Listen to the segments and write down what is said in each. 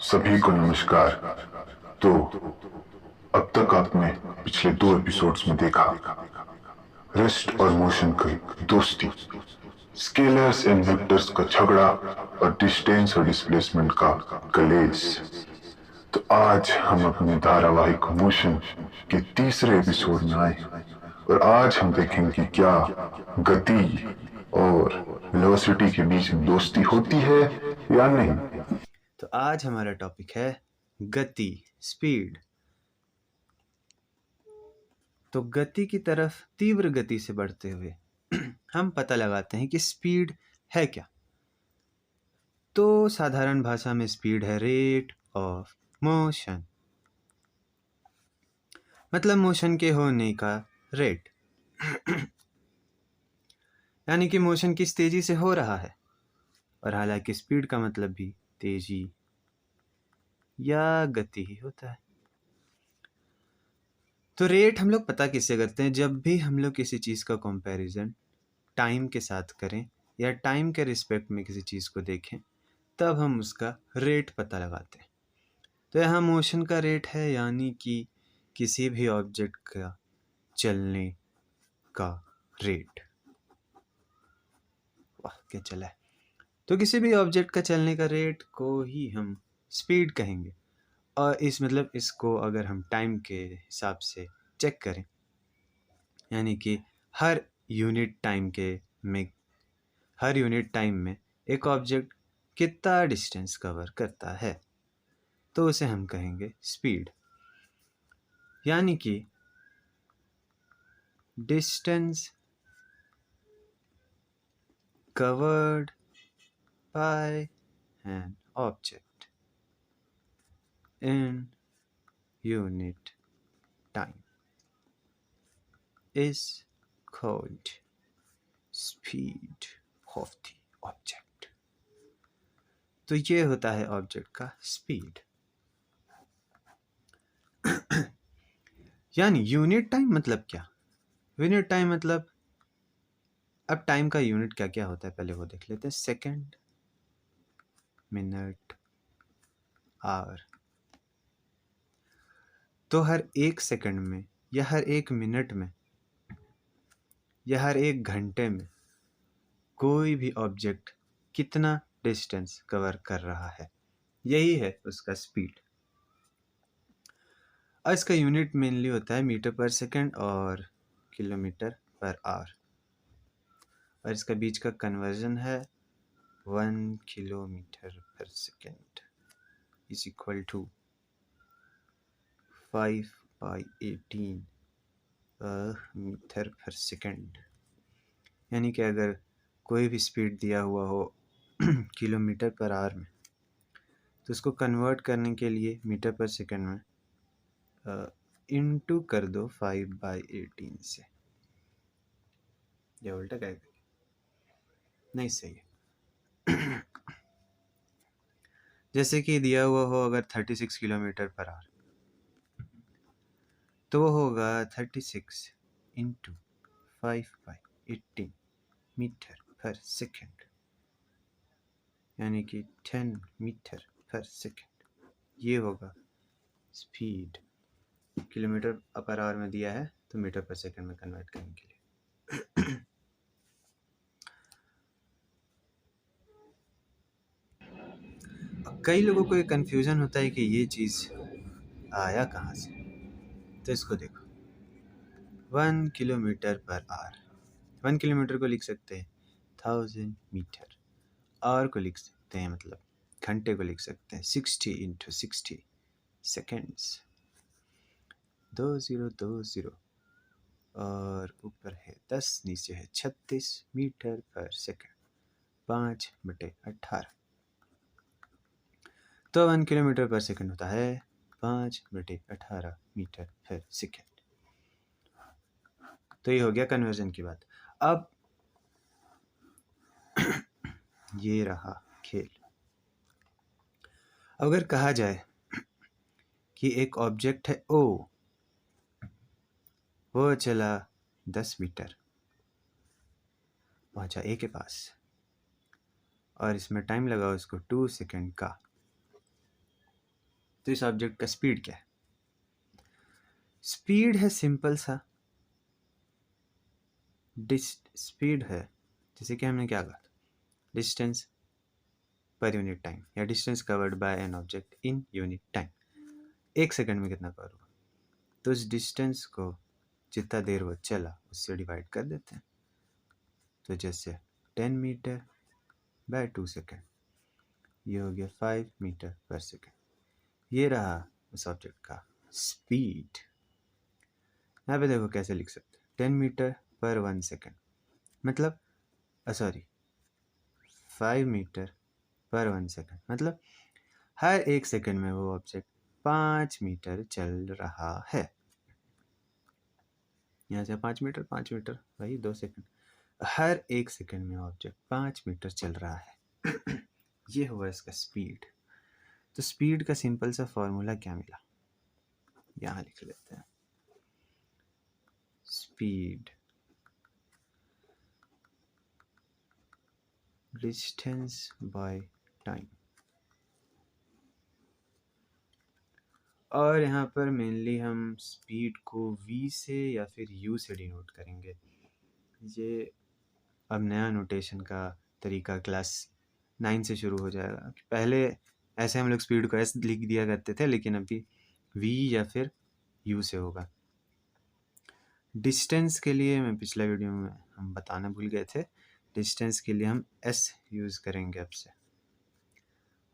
सभी को नमस्कार। तो अब तक आपने पिछले 2 एपिसोड्स में देखा रेस्ट और मोशन की दोस्ती, स्केलर्स एंड वेक्टर्स का झगड़ा और डिस्टेंस और डिस्प्लेसमेंट का कलेश। तो आज हम अपने धारावाहिक मोशन के तीसरे एपिसोड में आए और आज हम देखेंगे कि क्या गति और वेलोसिटी के बीच दोस्ती होती है या नहीं। तो आज हमारा टॉपिक है गति, स्पीड। तो गति की तरफ तीव्र गति से बढ़ते हुए हम पता लगाते हैं कि स्पीड है क्या। तो साधारण भाषा में स्पीड है रेट ऑफ मोशन, मतलब मोशन के होने का रेट। यानी कि मोशन किस तेजी से हो रहा है। और हालांकि स्पीड का मतलब भी तेजी या गति ही होता है। तो रेट हम लोग पता किससे करते हैं? जब भी हम लोग किसी चीज़ का कंपैरिजन टाइम के साथ करें या टाइम के रिस्पेक्ट में किसी चीज़ को देखें, तब हम उसका रेट पता लगाते हैं। तो यहाँ मोशन का रेट है, यानी कि किसी भी ऑब्जेक्ट का चलने का रेट। वाह क्या चला है। तो किसी भी ऑब्जेक्ट का चलने का रेट को ही हम स्पीड कहेंगे। और इसको अगर हम टाइम के हिसाब से चेक करें, यानी कि हर यूनिट टाइम में एक ऑब्जेक्ट कितना डिस्टेंस कवर करता है, तो उसे हम कहेंगे स्पीड। यानी कि distance covered by an object in unit time is called speed of the object। तो ये होता है ऑब्जेक्ट का स्पीड। यानी यूनिट टाइम मतलब क्या? यूनिट टाइम मतलब, अब टाइम का यूनिट क्या क्या होता है पहले वो देख लेते हैं। Second, minute, hour. तो हर एक सेकंड में या हर एक मिनट में या हर एक घंटे में कोई भी ऑब्जेक्ट कितना डिस्टेंस कवर कर रहा है, यही है उसका स्पीड। और इसका यूनिट मेनली होता है मीटर पर सेकंड और किलोमीटर पर आवर। और इसका बीच का कन्वर्जन है 1 किलोमीटर पर second is equal to 5/18 metre पर सेकंड। यानी कि अगर कोई भी स्पीड दिया हुआ हो किलोमीटर पर आवर में, तो उसको कन्वर्ट करने के लिए मीटर पर सेकंड में इनटू कर दो 5/18 से। या उल्टा क्या नहीं, सही है। जैसे कि दिया हुआ हो अगर 36 किलोमीटर पर आवर, तो वो होगा 36 इंटू 5/18 मीटर पर सेकंड, यानी कि 10 मीटर पर सेकंड। ये होगा स्पीड। किलोमीटर पर आवर में दिया है तो मीटर पर सेकंड में कन्वर्ट करने के लिए। कई लोगों को ये कन्फ्यूज़न होता है कि ये चीज़ आया कहाँ से। तो इसको देखो, 1 किलोमीटर पर आवर, 1 किलोमीटर को लिख सकते हैं 1000 मीटर, आवर को लिख सकते हैं मतलब घंटे को लिख सकते हैं 60 इंटू 60 सेकेंड्स, 2020। और ऊपर है 10, नीचे है 36 मीटर पर सेकंड, 5/18। तो 1 किलोमीटर पर सेकंड होता है 5/18 मीटर पर सेकंड। तो ये हो गया कन्वर्जन की बात। अब ये रहा खेल। अगर कहा जाए कि एक ऑब्जेक्ट है ओ, वो चला 10 मीटर, पहुंचा ए के पास, और इसमें टाइम लगा उसको 2 सेकंड का, तो इस ऑब्जेक्ट का स्पीड क्या है? स्पीड है सिंपल सा स्पीड है, जैसे कि हमने क्या कहा, डिस्टेंस पर यूनिट टाइम या distance covered by an object in unit time. 1 second में कितना कवर हुआ, तो इस डिस्टेंस को जितना देर वो चला उससे डिवाइड कर देते हैं। तो जैसे 10 मीटर बाय 2 सेकेंड, ये हो गया 5 मीटर पर सेकेंड। ये रहा उस ऑब्जेक्ट का स्पीड। यहाँ पे देखो कैसे लिख सकते हैं, 10 मीटर पर 1 सेकेंड मतलब सॉरी 5 मीटर पर 1 सेकेंड मतलब हर 1 सेकेंड में वो ऑब्जेक्ट 5 मीटर चल रहा है। यहाँ से 5 मीटर वही 2 सेकेंड, हर 1 सेकेंड में ऑब्जेक्ट 5 मीटर चल रहा है। ये हुआ इसका स्पीड। तो स्पीड का सिंपल सा फॉर्मूला क्या मिला, यहाँ लिख लेते हैं। स्पीड डिस्टेंस बाय टाइम, और यहाँ पर मेनली हम स्पीड को v से या फिर u से डिनोट करेंगे। ये अब नया नोटेशन का तरीका क्लास 9 से शुरू हो जाएगा। पहले ऐसे हम लोग स्पीड को s लिख दिया करते थे, लेकिन अभी v या फिर u से होगा। डिस्टेंस के लिए मैं पिछले वीडियो में हम बताना भूल गए थे, डिस्टेंस के लिए हम s यूज़ करेंगे अब से,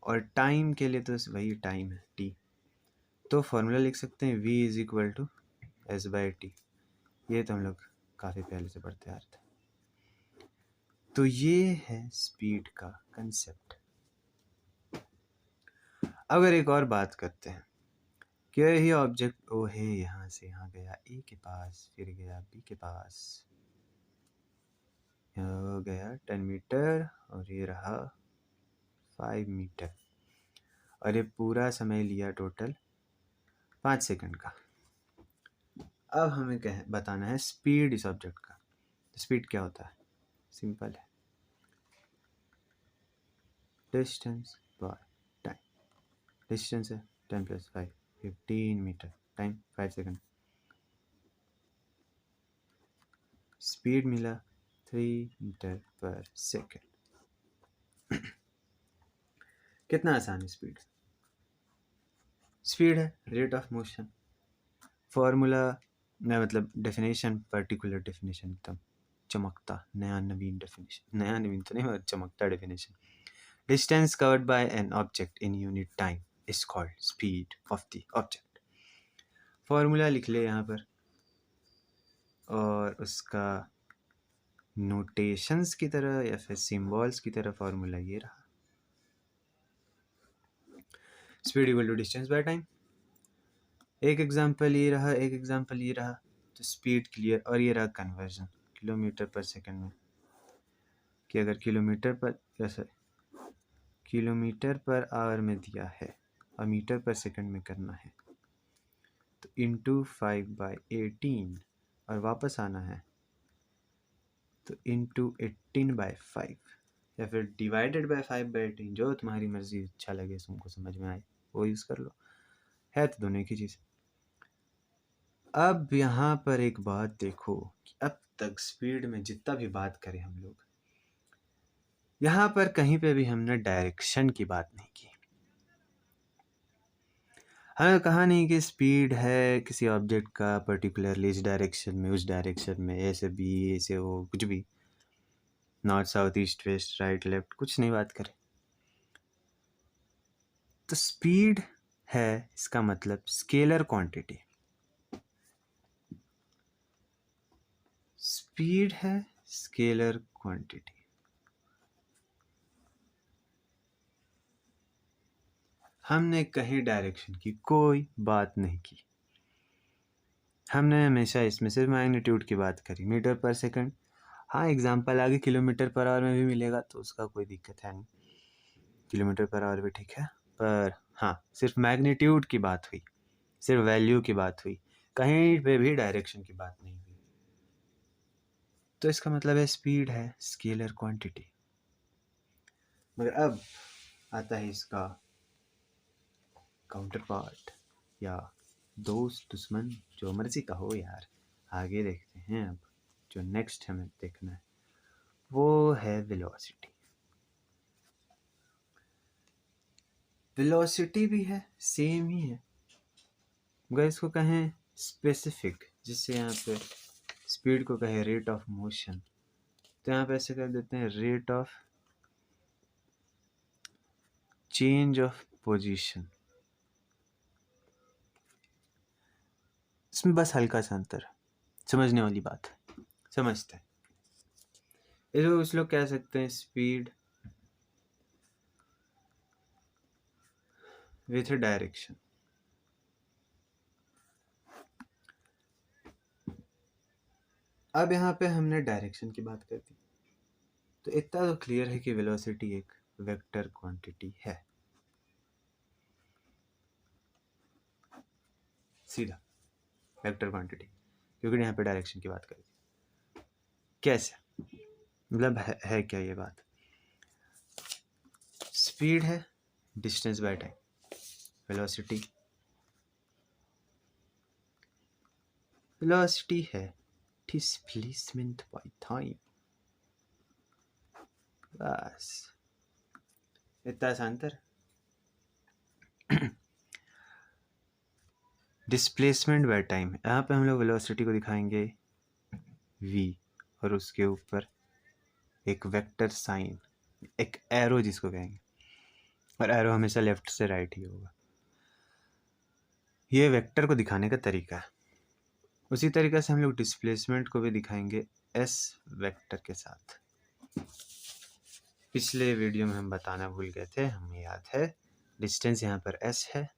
और टाइम के लिए तो वही टाइम है t। तो फॉर्मूला लिख सकते हैं v is equal to S by T. ये तो हम लोग काफ़ी पहले से पढ़ते आ रहे थे। तो ये है स्पीड का कंसेप्ट। अगर एक और बात करते हैं कि यही ऑब्जेक्ट ओ है, यहाँ से यहाँ गया ए के पास, फिर गया बी के पास, हो गया 10 मीटर और ये रहा 5 मीटर, और ये पूरा समय लिया टोटल 5 सेकंड का। अब हमें बताना है स्पीड इस ऑब्जेक्ट का। स्पीड क्या होता है, सिंपल है, डिस्टेंस बाय टाइम। डिस्टेंस है 10 + 5 15 मीटर, टाइम 5 सेकंड। स्पीड मिला 3 मीटर पर सेकंड। कितना आसान है स्पीड। स्पीड है रेट ऑफ मोशन। फॉर्मूला मतलब डेफिनेशन, पर्टिकुलर डेफिनेशन, एकदम चमकता नया नवीन डेफिनेशन, नया नवीन तो नहीं मगर चमकता definition. Distance covered by an object in unit time is called speed of the object. Formula लिख ले यहाँ पर, और उसका नोटेशंस की तरह या फिर सिंबल्स की तरह फॉर्मूला ये रहा, speed equal to distance by time. एक एग्जांपल ये रहा, एक एग्जांपल ये रहा, तो स्पीड क्लियर। और ये रहा कन्वर्जन किलोमीटर पर सेकंड में, कि अगर किलोमीटर पर आवर में दिया है और मीटर पर सेकंड में करना है, तो इंटू 5/18, और वापस आना है तो इंटू 18/5, या फिर डिवाइडेड बाय 5/18, जो तुम्हारी मर्जी अच्छा लगे, तुमको समझ में आए वो यूज़ कर लो, है तो दोनों एक ही चीज़। अब यहाँ पर एक बात देखो कि अब तक स्पीड में जितना भी बात करें हम लोग, यहाँ पर कहीं पे भी हमने डायरेक्शन की बात नहीं की। हमने कहा नहीं कि स्पीड है किसी ऑब्जेक्ट का पर्टिकुलरली इस डायरेक्शन में, उस डायरेक्शन में, ऐसे बी ऐसे हो, कुछ भी, north south east west right left, कुछ नहीं बात करें। तो स्पीड है, इसका मतलब स्केलर क्वांटिटी। स्पीड है स्केलर क्वांटिटी। हमने कहीं डायरेक्शन की कोई बात नहीं की, हमने हमेशा इसमें सिर्फ मैग्नीट्यूड की बात करी, मीटर पर सेकंड। हाँ एग्जांपल आगे किलोमीटर पर आवर में भी मिलेगा तो उसका कोई दिक्कत है नहीं, किलोमीटर पर आवर भी ठीक है, पर हाँ सिर्फ मैग्नीट्यूड की बात हुई, सिर्फ वैल्यू की बात हुई, कहीं पे भी डायरेक्शन की बात नहीं हुई। तो इसका मतलब है स्पीड है स्केलर क्वांटिटी। मगर अब आता है इसका काउंटर पार्ट या दोस्त दुश्मन जो मर्जी का हो यार। आगे देखते हैं अब जो नेक्स्ट हमें देखना है वो है वेलोसिटी। वेलोसिटी भी है, सेम ही है मगर इसको कहें स्पेसिफिक, जिससे यहाँ पे स्पीड को कहे रेट ऑफ मोशन, तो यहाँ पे ऐसे कर देते हैं rate of change of position. इसमें बस हल्का सा अंतर, समझने वाली बात है, समझते हैं। इसको कुछ लोग कह सकते हैं स्पीड विथ डायरेक्शन। अब यहाँ पे हमने डायरेक्शन की बात कर दी, तो इतना तो क्लियर है कि वेलोसिटी एक वेक्टर क्वांटिटी है, सीधा वेक्टर क्वांटिटी, क्योंकि यहाँ पे डायरेक्शन की बात कर दी। कैसे मतलब है क्या ये बात? स्पीड है डिस्टेंस बाय टाइम, वेलोसिटी है डिस्प्लेसमेंट बाय टाइम। बस इतना सा अंतर। डिस्प्लेसमेंट बाय टाइम, यहाँ पे हम लोग वेलोसिटी को दिखाएंगे v और उसके ऊपर एक वेक्टर साइन, एक एरो जिसको कहेंगे, और एरो हमेशा लेफ्ट से राइट ही होगा। ये वेक्टर को दिखाने का तरीका है। उसी तरीके से हम लोग डिस्प्लेसमेंट को भी दिखाएंगे s वेक्टर के साथ। पिछले वीडियो में हम बताना भूल गए थे, हमें याद है। डिस्टेंस यहाँ पर s है,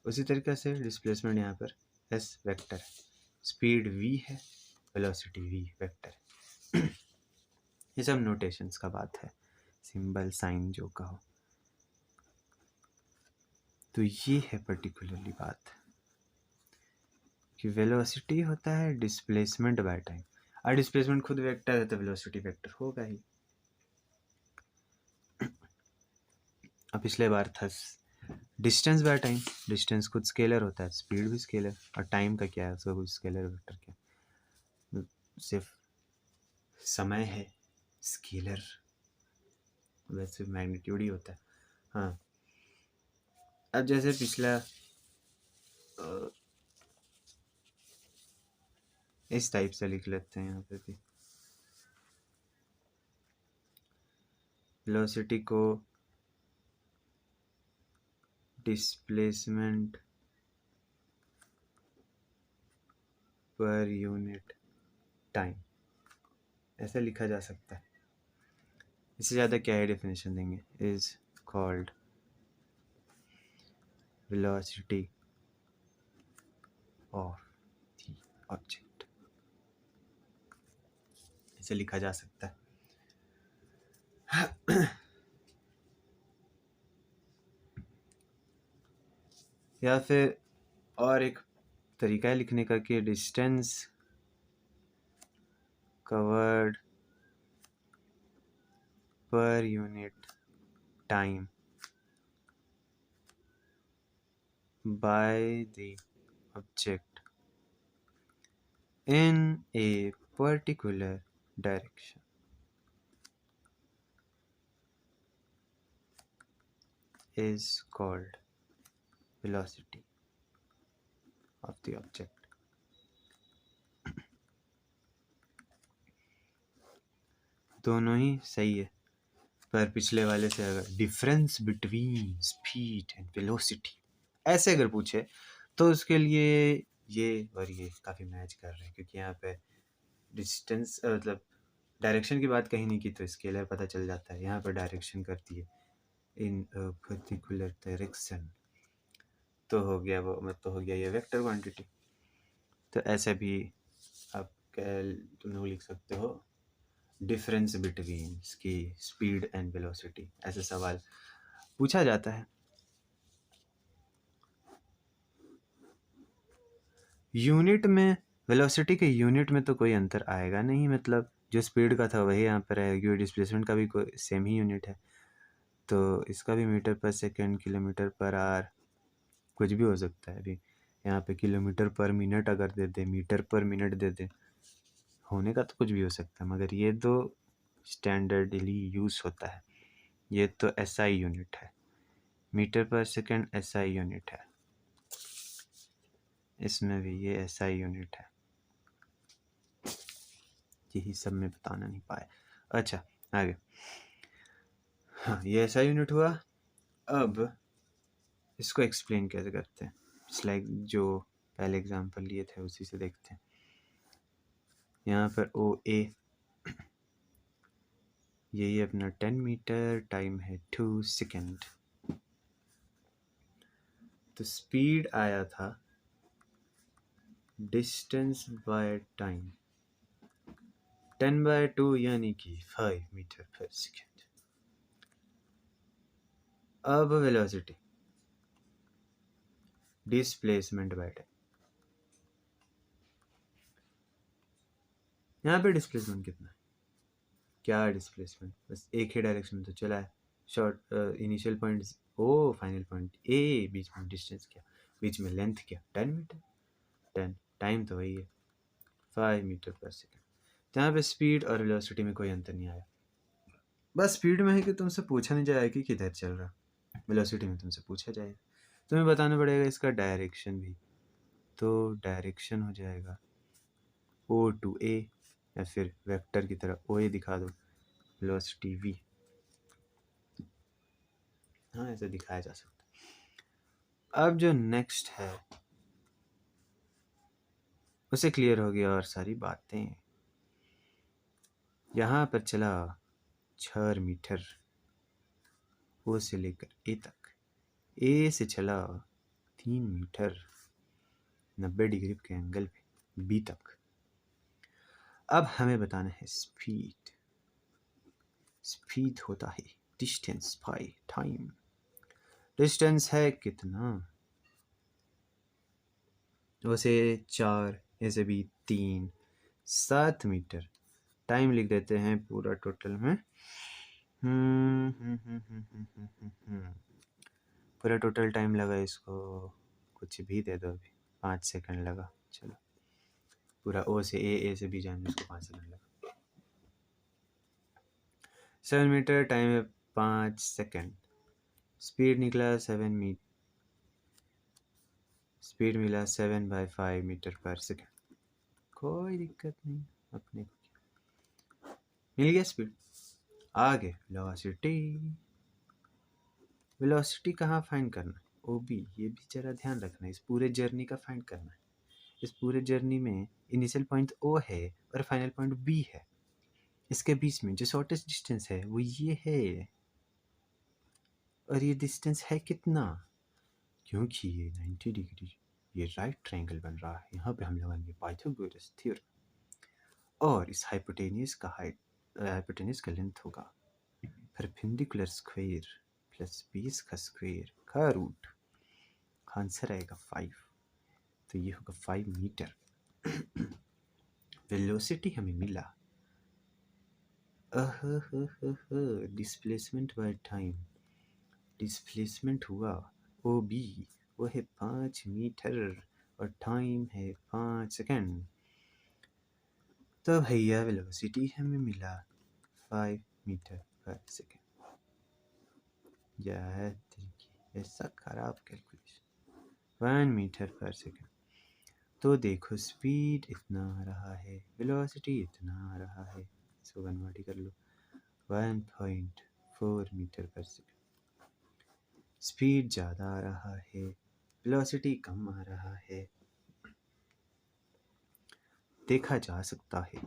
उसी तरीके से डिस्प्लेसमेंट यहाँ पर s वेक्टर है, स्पीड v है, वेलोसिटी v वेक्टर है। ये सब नोटेशंस का बात है, सिंबल साइन जो कहो। तो ये है पर्टिकुलरली बात कि वेलोसिटी होता है डिस्प्लेसमेंट बाय टाइम, और डिस्प्लेसमेंट खुद वेक्टर है तो वेलोसिटी वेक्टर होगा ही। अब पिछले बार था डिस्टेंस बाय टाइम, डिस्टेंस खुद स्केलर होता है, स्पीड भी स्केलर, और टाइम का क्या है, उसका कुछ स्केलर वेक्टर क्या, सिर्फ समय है स्केलर, वैसे मैग्नीट्यूड ही होता है। हाँ, अब जैसे पिछला इस टाइप से लिख लेते हैं यहाँ पे भी, वेलोसिटी को डिस्प्लेसमेंट पर यूनिट टाइम ऐसे लिखा जा सकता है। इससे ज़्यादा क्या है डेफिनेशन देंगे, is called velocity of the object, ऐसे लिखा जा सकता है। या फिर और एक तरीका है लिखने का कि distance covered per unit time by the object in a particular direction is called velocity of the object. दोनों ही सही है, पर पिछले वाले से अगर difference between speed and velocity ऐसे अगर पूछे तो उसके लिए ये और ये काफ़ी मैच कर रहे हैं, क्योंकि यहाँ पे डिस्टेंस मतलब डायरेक्शन की बात कहीं नहीं की तो स्केलर पता चल जाता है, यहाँ पर डायरेक्शन करती है इन पर्टिकुलर डायरेक्शन, तो हो गया वो, मतलब तो हो गया ये वेक्टर क्वांटिटी। तो ऐसे भी आप तुम लोग लिख सकते हो डिफरेंस बिटवीन की स्पीड एंड वेलोसिटी, ऐसे सवाल पूछा जाता है। यूनिट में वेलोसिटी के यूनिट में तो कोई अंतर आएगा नहीं, मतलब जो स्पीड का था वही यहाँ पर रहेगा, डिस्प्लेसमेंट का भी कोई सेम ही यूनिट है, तो इसका भी मीटर पर सेकंड, किलोमीटर पर आवर, कुछ भी हो सकता है। अभी यहाँ पे किलोमीटर पर मिनट अगर दे दे, मीटर पर मिनट दे दे, होने का तो कुछ भी हो सकता है, मगर ये तो स्टैंडर्डली यूज़ होता है। ये तो एसआई यूनिट है, मीटर पर सेकंड एसआई यूनिट है, इसमें भी ये एसआई यूनिट है। यही सब मैं बताना नहीं पाया। अच्छा आगे, हाँ ये एसआई यूनिट हुआ। अब इसको एक्सप्लेन कैसे करते हैं, लाइक जो पहले एग्जांपल लिए थे उसी से देखते हैं। यहाँ पर ओ ए, यही अपना 10 मीटर, टाइम है 2 सेकेंड। तो स्पीड आया था डिस्टेंस बाय टाइम 10/2 यानी कि 5 मीटर पर सेकेंड। अब वेलोसिटी डिस्प्लेसमेंट बाय टाइम, यहाँ पे डिस्प्लेसमेंट कितना है, क्या डिस्प्लेसमेंट, बस एक ही डायरेक्शन में तो चला है। Short initial point O, final point A, बीच में डिस्टेंस क्या, बीच में लेंथ क्या, 10 मीटर, 10, टाइम तो वही है 5 मीटर पर सेकेंड। तो यहाँ पे स्पीड और वेलोसिटी में कोई अंतर नहीं आया। बस स्पीड में है कि तुमसे पूछा नहीं जाएगा कि किधर चल रहा, वेलोसिटी में तुमसे पूछा जाएगा, तुम्हें बताना पड़ेगा इसका डायरेक्शन भी। तो डायरेक्शन हो जाएगा ओ टू ए, या फिर वेक्टर की तरह ओ ए दिखा दो, वेलोसिटी v। हाँ ऐसे दिखाया जा सकता है। अब जो नेक्स्ट है उसे क्लियर हो गया और सारी बातें। यहाँ पर चला 6 मीटर ओ से लेकर ए तक, ए से चला 3 मीटर 90 डिग्री के एंगल पे बी तक। अब हमें बताना है स्पीड। स्पीड होता है डिस्टेंस बाय टाइम। डिस्टेंस है कितना, वैसे 4, ऐसे भी 3, 7 मीटर। टाइम लिख देते हैं पूरा टोटल में, पूरा टोटल टाइम लगा इसको, कुछ भी दे दो, अभी 5 सेकंड लगा। चलो पूरा ओ से ए से बी जाने इसको 5 सेकंड लगा। 7 मीटर, टाइम है 5 सेकंड। स्पीड निकला 7 मीटर, स्पीड मिला 7/5 मीटर पर सेकंड। कोई दिक्कत नहीं, अपने को मिल गया स्पीड। आगे वेलोसिटी। वेलोसिटी कहाँ फाइंड करना है, ओ बी, ये भी जरा ध्यान रखना है, इस पूरे जर्नी का फाइंड करना है। इस पूरे जर्नी में इनिशियल पॉइंट ओ है और फाइनल पॉइंट बी है, इसके बीच में जो शॉर्टेस्ट डिस्टेंस है वो ये है, और ये डिस्टेंस है कितना, क्योंकि ये 90 डिग्री ये राइट ट्रायंगल बन रहा है। यहाँ पे हम लगाएंगे पाइथागोरस थ्योरम, और इस हाइपोटेन्यूस का हाइपोटेन्यूस का लेंथ होगा परपेंडिकुलर स्क्वायर प्लस बेस का स्क्वायर का रूट, आंसर आएगा 5। तो ये होगा 5 मीटर। वेलोसिटी हमें मिला, डिस्प्लेसमेंट बाय टाइम, डिस्प्लेसमेंट हुआ ओ बी, वो है 5 मीटर और टाइम है 5 सेकेंड। तो भैया वेलोसिटी हमें मिला 5 मीटर पर सेकेंड। यह है ऐसा खराब कैलकुलेशन, 1 मीटर पर सेकेंड। तो देखो स्पीड इतना आ रहा है, वेलोसिटी इतना आ रहा है, इसको कन्वर्ट कर लो 1.4 मीटर पर सेकेंड। स्पीड ज़्यादा आ रहा है, वेलोसिटी कम आ रहा है, देखा जा सकता है।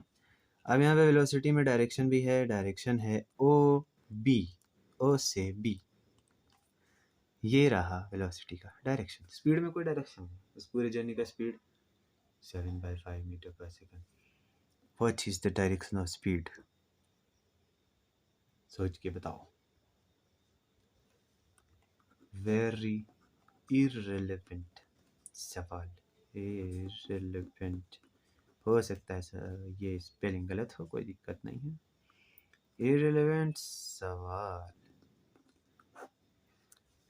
अब यहाँ पे वेलोसिटी में डायरेक्शन भी है, डायरेक्शन है ओ बी, ओ से बी, ये रहा वेलोसिटी का डायरेक्शन। स्पीड में कोई डायरेक्शन नहीं, इस पूरे जर्नी का स्पीड 7/5 मीटर पर second. What is the direction of speed, सोच के बताओ। वेरी इररिलेवेंट सवाल, इररिलेवेंट हो सकता है सर, ये स्पेलिंग गलत हो, कोई दिक्कत नहीं है। इररिलेवेंट सवाल,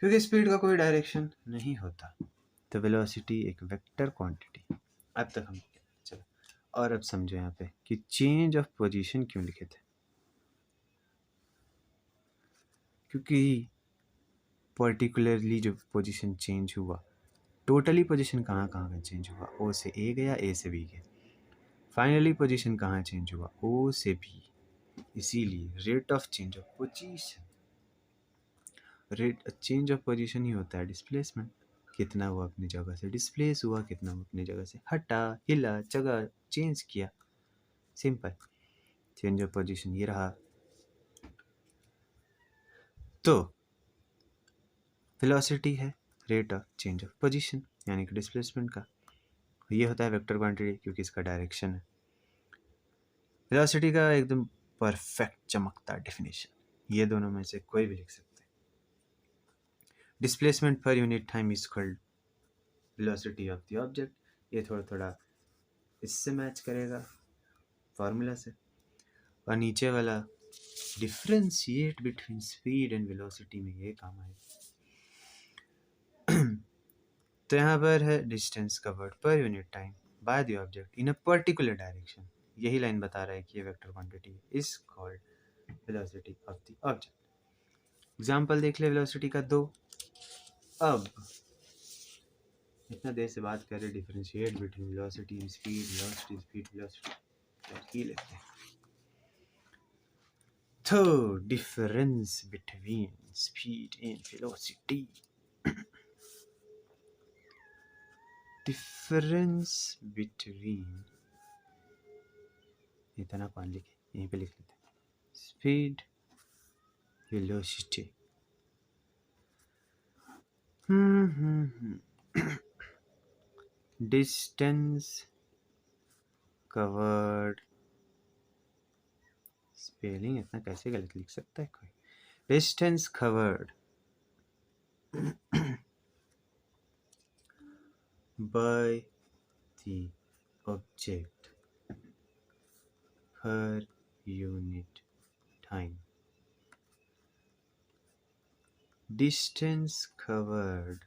क्योंकि स्पीड का कोई डायरेक्शन नहीं होता, तो वेलोसिटी एक वेक्टर क्वांटिटी। अब तक हम चलो, और अब समझो यहाँ पे कि चेंज ऑफ पोजीशन क्यों लिखे थे, क्योंकि पर्टिकुलरली जो पोजीशन चेंज हुआ, टोटली पोजीशन कहाँ कहाँ का चेंज हुआ, ओ से ए गया, ए से बी गया, फाइनली पोजीशन कहाँ चेंज हुआ, ओ से बी, इसीलिए rate of change of position, rate change of position ही होता है डिस्प्लेसमेंट। कितना वो अपनी जगह से डिस्प्लेस हुआ, कितना वो अपनी जगह से हटा, हिला, जगह चेंज किया, सिंपल। चेंज ऑफ पोजीशन ये रहा। तो वेलोसिटी है rate of change of position, यानी कि डिस्प्लेसमेंट का। ये होता है वेक्टर क्वांटिटी क्योंकि इसका डायरेक्शन है। वेलोसिटी का एकदम परफेक्ट चमकता डेफिनेशन, ये दोनों में से कोई भी लिख सकते हैं। Displacement per unit time is called velocity of the object. ये थोड़ा थोड़ा इससे मैच करेगा फार्मूला से। और नीचे वाला differentiate between speed and velocity में ये काम आएगा। तो यहाँ पर है distance covered per unit time by the object in a particular direction. यही लाइन बता रहा है कि ये vector quantity is called velocity of the object. Example देख ले वेलोसिटी का दो। अब इतना देर से बात कर रहे differentiate between velocity and speed, velocity speed velocity ही लेते हैं। तो difference between speed and velocity, difference between, इतना कौन लिखे, यहीं पे लिख लेते हैं, speed velocity. Distance covered, spelling इतना कैसे गलत लिख सकता है कोई। Distance covered by the object per unit time. Distance covered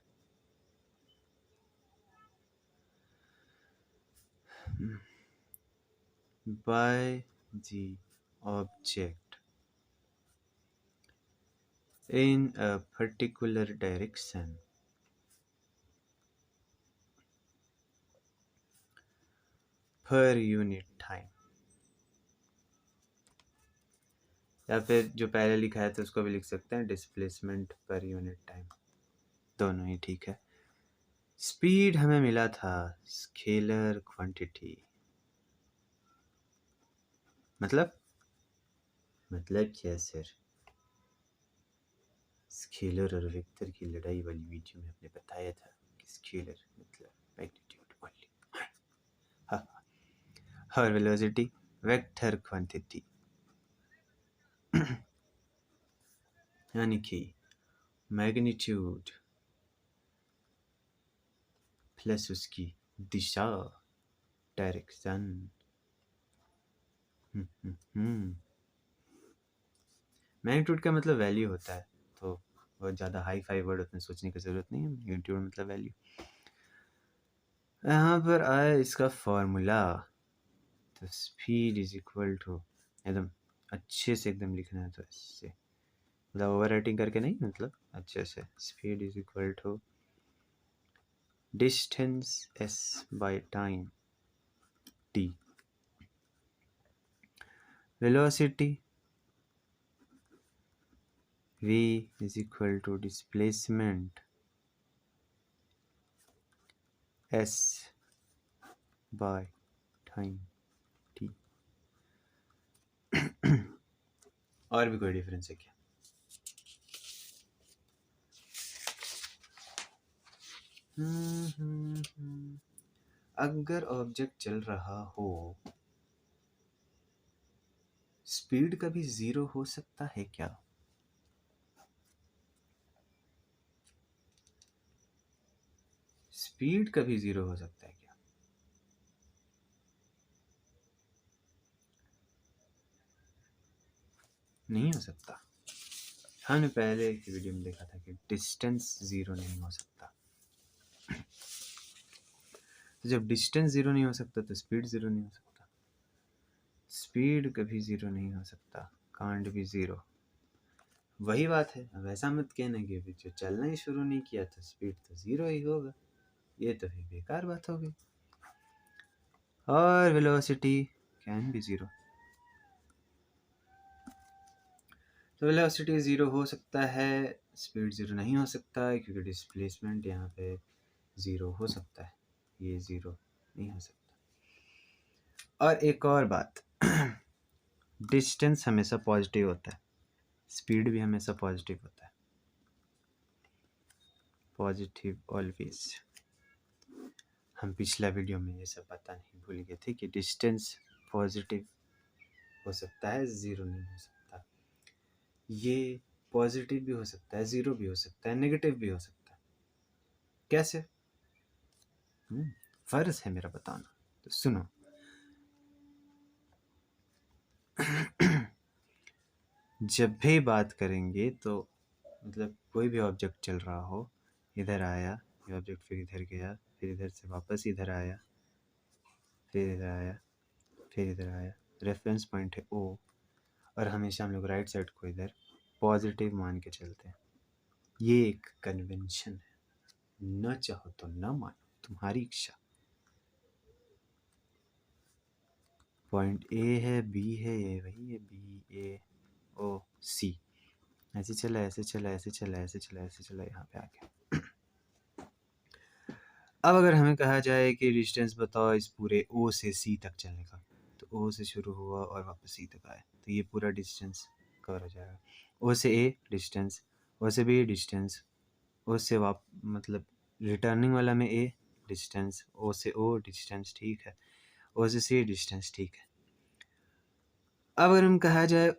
by the object in a particular direction per unit time। या फिर जो पहले लिखा है तो उसको भी लिख सकते हैं डिस्प्लेसमेंट पर यूनिट टाइम, दोनों ही ठीक है। स्पीड हमें मिला था स्केलर क्वांटिटी, मतलब क्या सर, स्केलर और वेक्टर की लड़ाई वाली वीडियो में हमने बताया था कि स्केलर मतलब मैग्नीट्यूड ओनली, हाँ, और वेलोसिटी वेक्टर क्वांटिटी, यानी कि मैग्नीट्यूड प्लस उसकी दिशा, डायरेक्शन। मैग्नीट्यूड का मतलब वैल्यू होता है, तो बहुत ज़्यादा हाई फाई वर्ड उसमें सोचने की ज़रूरत नहीं है। मैग्नीट्यूड मतलब वैल्यू। यहाँ पर आया इसका फॉर्मूला, तो स्पीड इज इक्वल टू, एकदम अच्छे से एकदम लिखना है तो इससे, मतलब ओवर राइटिंग करके नहीं, मतलब अच्छे से। Speed is equal to distance s by time t, velocity v is equal to displacement s by time t। और भी कोई डिफरेंस है क्या? अगर ऑब्जेक्ट चल रहा हो, स्पीड कभी जीरो हो सकता है क्या? स्पीड कभी जीरो हो सकता है क्या? नहीं हो सकता। हमने पहले की वीडियो में देखा था कि डिस्टेंस ज़ीरो नहीं हो सकता। तो जब डिस्टेंस ज़ीरो नहीं हो सकता तो स्पीड ज़ीरो नहीं हो सकता। स्पीड कभी ज़ीरो नहीं हो सकता, कांट बी ज़ीरो। वही बात है। अब ऐसा मत कहना कि अभी जो चलना ही शुरू नहीं किया तो स्पीड तो ज़ीरो ही होगा, ये तो फिर बेकार बात हो गई। और वेलोसिटी कैन बी ज़ीरो, तो वेलोसिटी ज़ीरो हो सकता है, स्पीड ज़ीरो नहीं हो सकता है, क्योंकि डिस्प्लेसमेंट यहाँ पे ज़ीरो हो सकता है, ये ज़ीरो नहीं हो सकता। और एक और बात, डिस्टेंस हमेशा पॉजिटिव होता है, स्पीड भी हमेशा पॉजिटिव होता है, पॉजिटिव ऑलवेज। हम पिछला वीडियो में ये सब पता नहीं भूल गए थे कि डिस्टेंस पॉजिटिव हो सकता है, ज़ीरो नहीं हो सकता। ये पॉजिटिव भी हो सकता है, ज़ीरो भी हो सकता है, नेगेटिव भी हो सकता है। कैसे? फर्ज है मेरा बताना, तो सुनो। जब भी बात करेंगे तो मतलब कोई भी ऑब्जेक्ट चल रहा हो, इधर आया, ये ऑब्जेक्ट फिर इधर गया, फिर इधर से वापस इधर आया, फिर इधर आया, फिर इधर आया, रेफरेंस पॉइंट है ओ, और हमेशा हम लोग राइट साइड को इधर पॉजिटिव मान के चलते हैं। ये एक कन्वेंशन है, न चाहो तो न मानो, तुम्हारी इच्छा। पॉइंट ए है, बी है, ये वही है, बी ए ओ सी, ऐसे चला, ऐसे चला, ऐसे चला, ऐसे चला, ऐसे चला, यहाँ पे आ गया। अब अगर हमें कहा जाए कि डिस्टेंस बताओ इस पूरे ओ से सी तक चलने का, तो ओ से शुरू हुआ और वापस सी तक आया, तो ये पूरा डिस्टेंस कवर हो जाएगा। ओ से ए डिस्टेंस, ओ से बी डिस्टेंस, ओ से मतलब रिटर्निंग वाला में ए डिस्टेंस, ओ से ओ डिस्टेंस, ठीक है, ओ से सी डिस्टेंस, ठीक है। अब अगर हम कहा जाए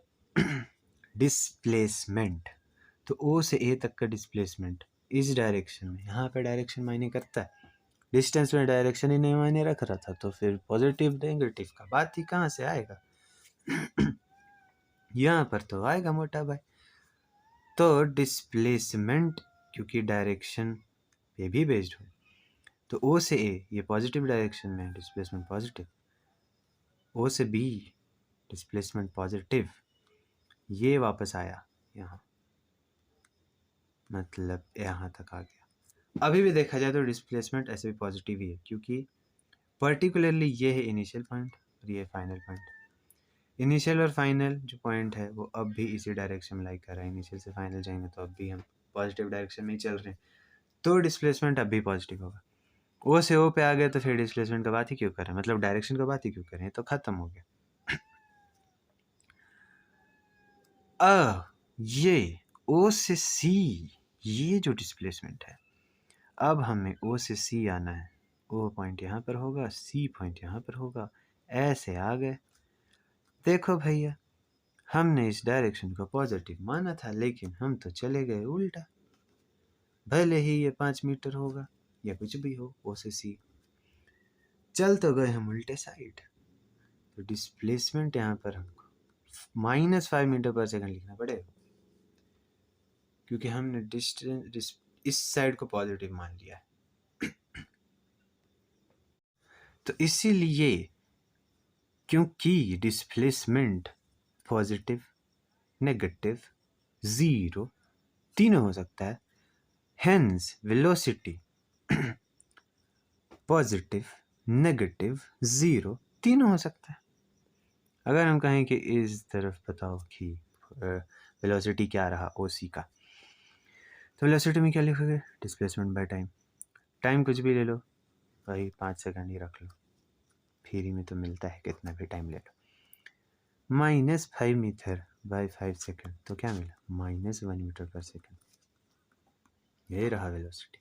डिस्प्लेसमेंट, तो ओ से ए तक का डिस्प्लेसमेंट इस डायरेक्शन में, यहाँ पे डायरेक्शन मायने करता है, डिस्टेंस में डायरेक्शन ही नहीं मायने रख रहा था, तो फिर पॉजिटिव नेगेटिव का बात ही कहाँ से आएगा। यहाँ पर तो आएगा मोटा भाई। तो डिस्प्लेसमेंट क्योंकि डायरेक्शन पे भी बेस्ड हो, तो ओ से ए ये पॉजिटिव डायरेक्शन में डिस्प्लेसमेंट पॉजिटिव, ओ से बी डिस्प्लेसमेंट पॉजिटिव, ये वापस आया यहाँ, मतलब यहाँ तक आ गया। अभी भी देखा जाए तो डिस्प्लेसमेंट ऐसे भी पॉजिटिव ही है, क्योंकि पर्टिकुलरली ये है इनिशियल पॉइंट और ये फाइनल पॉइंट। इनिशियल और फाइनल जो पॉइंट है वो अब भी इसी डायरेक्शन में लाइक कर रहा है, इनिशियल से फाइनल जाएंगे तो अब भी हम पॉजिटिव डायरेक्शन में ही चल रहे हैं, तो डिस्प्लेसमेंट अब भी पॉजिटिव होगा। ओ से ओ पे आ गए तो फिर डिस्प्लेसमेंट का बात ही क्यों करें, मतलब डायरेक्शन का बात ही क्यों करें, तो खत्म हो गया। ये ओ से सी, ये जो डिस्प्लेसमेंट है, अब हमें ओ से सी आना है, ओ पॉइंट यहाँ पर होगा, सी पॉइंट यहाँ पर होगा, ऐसे आ गए। देखो भैया, हमने इस डायरेक्शन को पॉजिटिव माना था, लेकिन हम तो चले गए उल्टा। भले ही ये 5 मीटर होगा या कुछ भी हो, ओ से सी, चल तो गए हम उल्टे साइड। तो डिस्प्लेसमेंट यहाँ पर हमको -5 मीटर पर सेकंड लिखना पड़ेगा, क्योंकि हमने डिस्टेंस इस साइड को पॉजिटिव मान लिया है। तो इसीलिए क्योंकि डिस्प्लेसमेंट पॉजिटिव, नेगेटिव, ज़ीरो तीनों हो सकता है, hence velocity positive, negative, zero तीनों हो सकता है। अगर हम कहें कि इस तरफ बताओ कि वेलोसिटी क्या रहा ओ सी का, तो वेलोसिटी में क्या लिखोगे, डिस्प्लेसमेंट बाय टाइम, टाइम कुछ भी ले लो, वही 5 सेकंड ही रख लो, फ्री में तो मिलता है, कितना भी टाइम ले लो, -5 मीटर बाय 5 सेकंड, तो क्या मिला, -1 मीटर पर सेकंड। यही रहा velocity.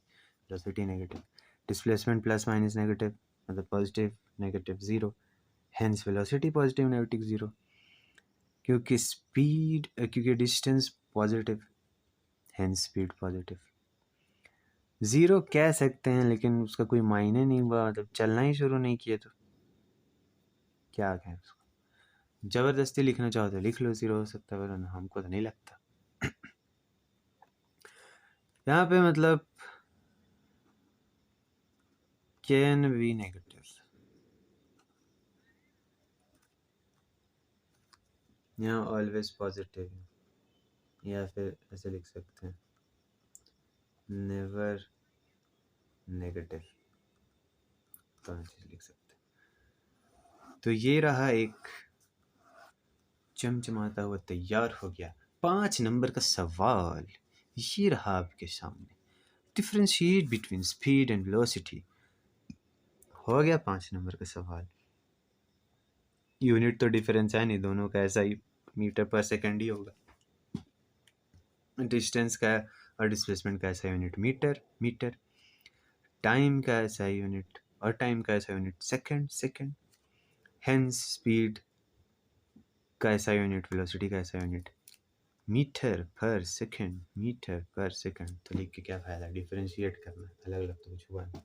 Velocity negative, displacement plus minus negative, मतलब positive negative zero, hence velocity positive negative zero. क्योंकि स्पीड, क्योंकि distance positive, hence speed positive. Zero कह सकते हैं, लेकिन उसका कोई मायने नहीं हुआ, मतलब चलना ही शुरू नहीं किया, तो क्या कहें उसको। ज़बरदस्ती लिखना चाहो तो लिख लो ज़ीरो हो सकता है, वरना हमको तो नहीं लगता। यहाँ पे मतलब कैन बी नेगेटिव, यहाँ ऑलवेज पॉजिटिव, या फिर ऐसे लिख सकते हैं नेवर नेगेटिव, दोनों चीज लिख सकते हैं। तो ये रहा एक चमचमाता हुआ तैयार हो गया 5 नंबर का सवाल, ये रहा आपके सामने। Differentiate between speed and velocity, हो गया 5 नंबर का सवाल। यूनिट तो डिफरेंस है नहीं, दोनों का ऐसा ही मीटर पर सेकंड ही होगा। डिस्टेंस का और डिस्प्लेसमेंट का ऐसा यूनिट मीटर मीटर, टाइम का ऐसा यूनिट और टाइम का ऐसा unit second second, hence speed का ऐसा यूनिट, वेलोसिटी का ऐसा यूनिट मीटर पर सेकंड, मीटर पर सेकंड। तो लिख के क्या फायदा, डिफरेंशिएट करना, अलग अलग तो कुछ हुआ नहीं।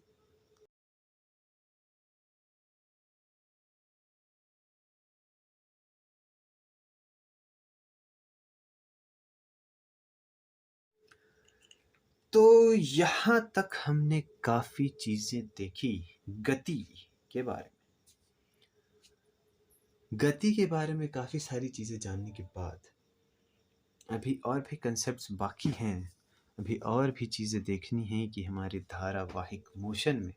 तो यहाँ तक हमने काफ़ी चीज़ें देखी गति के बारे में। गति के बारे में काफ़ी सारी चीज़ें जानने के बाद अभी और भी कंसेप्ट्स बाकी हैं, अभी और भी चीज़ें देखनी हैं कि हमारे धारावाहिक मोशन में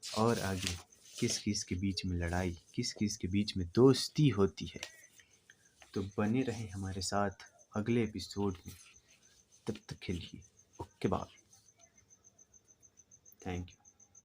और आगे किस किस के बीच में लड़ाई, किस किस के बीच में दोस्ती होती है। तो बने रहें हमारे साथ अगले एपिसोड में, तब तक के लिए ओके बाय, थैंक यू।